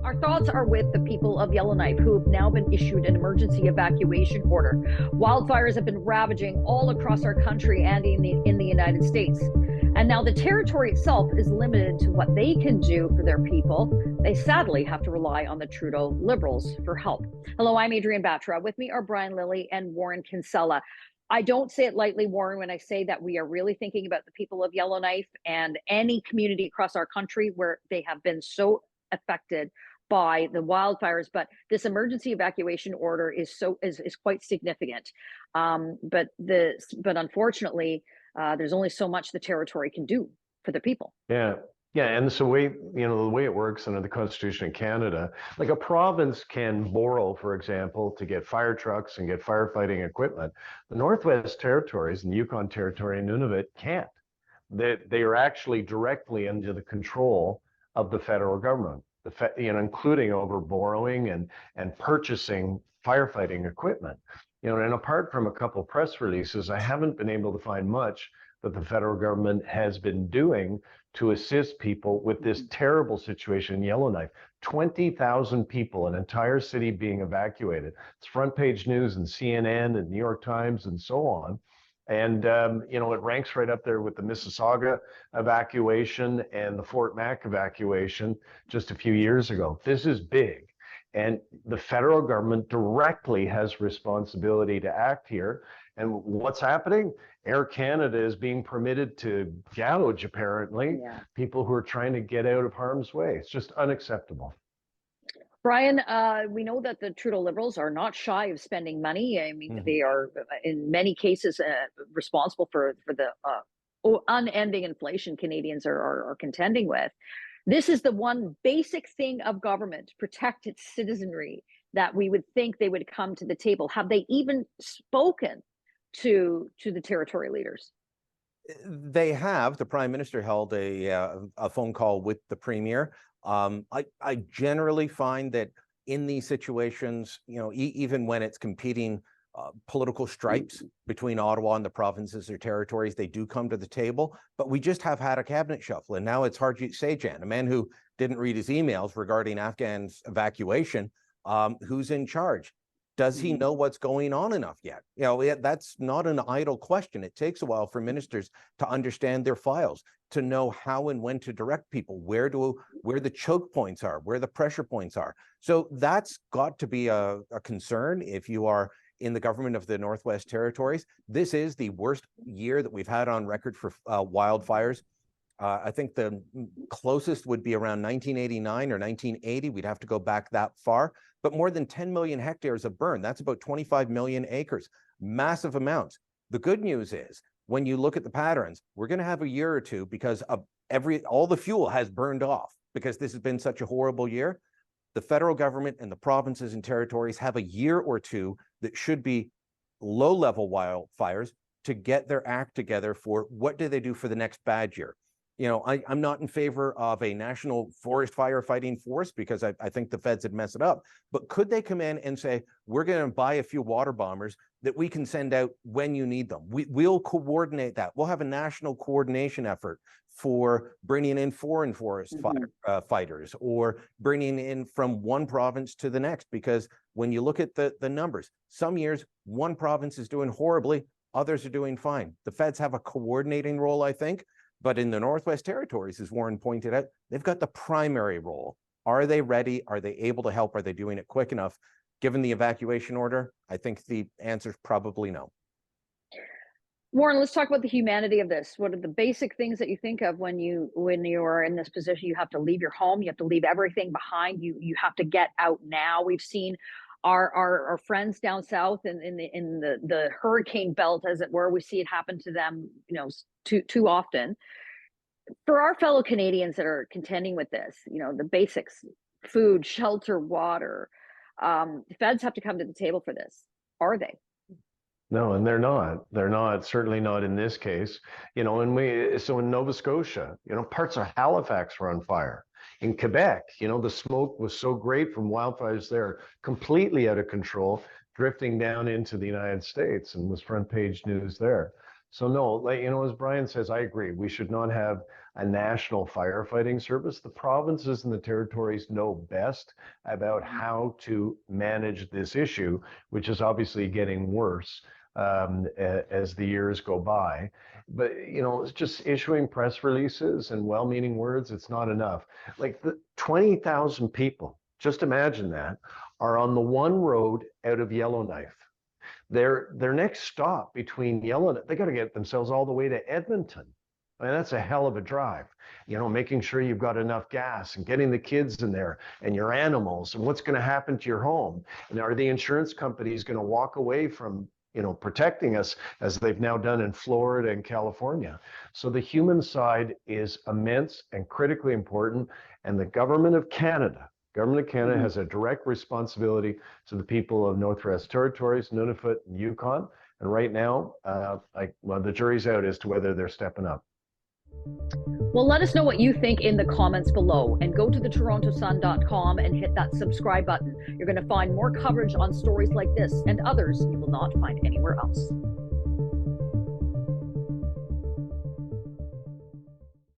Our thoughts are with the people of Yellowknife who have now been issued an emergency evacuation order. Wildfires have been ravaging all across our country and in the United States. And now the territory itself is limited to what they can do for their people. They sadly have to rely on the Trudeau Liberals for help. Hello, I'm Adrienne Batra. With me are Brian Lilley and Warren Kinsella. I don't say it lightly, Warren, when I say that we are really thinking about the people of Yellowknife and any community across our country where they have been so affected by the wildfires. But this emergency evacuation order is quite significant. But unfortunately, there's only so much the territory can do for the people. Yeah. And so the way it works under the Constitution of Canada, like a province can borrow, for example, to get fire trucks and get firefighting equipment. The Northwest Territories and the Yukon Territory and Nunavut can't. They are actually directly under the control of the federal government, including over borrowing and purchasing firefighting equipment. And apart from a couple of press releases, I haven't been able to find much that the federal government has been doing to assist people with this terrible situation in Yellowknife. 20,000 people, an entire city being evacuated. It's front page news in CNN and New York Times and so on. And, it ranks right up there with the Mississauga evacuation and the Fort Mac evacuation just a few years ago. This is big. And the federal government directly has responsibility to act here. And what's happening? Air Canada is being permitted to gouge, apparently, people who are trying to get out of harm's way. It's just unacceptable. Brian, we know that the Trudeau Liberals are not shy of spending money. I mean, they are, in many cases, responsible for the unending inflation Canadians are contending with. This is the one basic thing of government, protect its citizenry, that we would think they would come to the table. Have they even spoken to the territory leaders? They have. The Prime Minister held a phone call with the Premier. I generally find that in these situations, even when it's competing political stripes between Ottawa and the provinces or territories, they do come to the table. But we just have had a cabinet shuffle, and now it's Harjit Sajjan, a man who didn't read his emails regarding Afghan's evacuation, who's in charge. Does he know what's going on enough yet? That's not an idle question. It takes a while for ministers to understand their files, to know how and when to direct people, where the choke points are, where the pressure points are. So that's got to be a concern if you are in the government of the Northwest Territories. This is the worst year that we've had on record for wildfires. I think the closest would be around 1989 or 1980. We'd have to go back that far. But more than 10 million hectares of burn. That's about 25 million acres. Massive amounts. The good news is, when you look at the patterns, we're going to have a year or two because all the fuel has burned off because this has been such a horrible year. The federal government and the provinces and territories have a year or two that should be low-level wildfires to get their act together for what do they do for the next bad year. I'm not in favor of a national forest firefighting force because I think the feds would mess it up. But could they come in and say, we're going to buy a few water bombers that we can send out when you need them? We'll coordinate that. We'll have a national coordination effort for bringing in foreign forest fighters or bringing in from one province to the next. Because when you look at the numbers, some years one province is doing horribly, others are doing fine. The feds have a coordinating role, I think. But in the Northwest Territories, as Warren pointed out, they've got the primary role. Are they ready? Are they able to help? Are they doing it quick enough? Given the evacuation order, I think the answer is probably no. Warren, let's talk about the humanity of this. What are the basic things that you think of when you are in this position? You have to leave your home. You have to leave everything behind. You have to get out now. We've seen our friends down south in the hurricane belt, as it were. We see it happen to them, too often. For our fellow Canadians that are contending with this, the basics, food, shelter, water, the feds have to come to the table for this. Are they? No, and they're not. They're not, certainly not in this case. So in Nova Scotia, parts of Halifax were on fire. In Quebec, the smoke was so great from wildfires there, completely out of control, drifting down into the United States, and was front page news there. So no, like, as Brian says, I agree. We should not have a national firefighting service. The provinces and the territories know best about how to manage this issue, which is obviously getting worse as the years go by. But, it's just issuing press releases and well-meaning words, it's not enough. Like the 20,000 people, just imagine that, are on the one road out of Yellowknife. Their next stop between Yellowknife, they got to get themselves all the way to Edmonton. I mean, that's a hell of a drive, making sure you've got enough gas and getting the kids in there and your animals and what's going to happen to your home. And are the insurance companies going to walk away from, protecting us as they've now done in Florida and California? So the human side is immense and critically important. And the government of Canada has a direct responsibility to the people of Northwest Territories, Nunavut, and Yukon. And right now, the jury's out as to whether they're stepping up. Well, let us know what you think in the comments below, and go to thetorontosun.com and hit that subscribe button. You're going to find more coverage on stories like this and others you will not find anywhere else.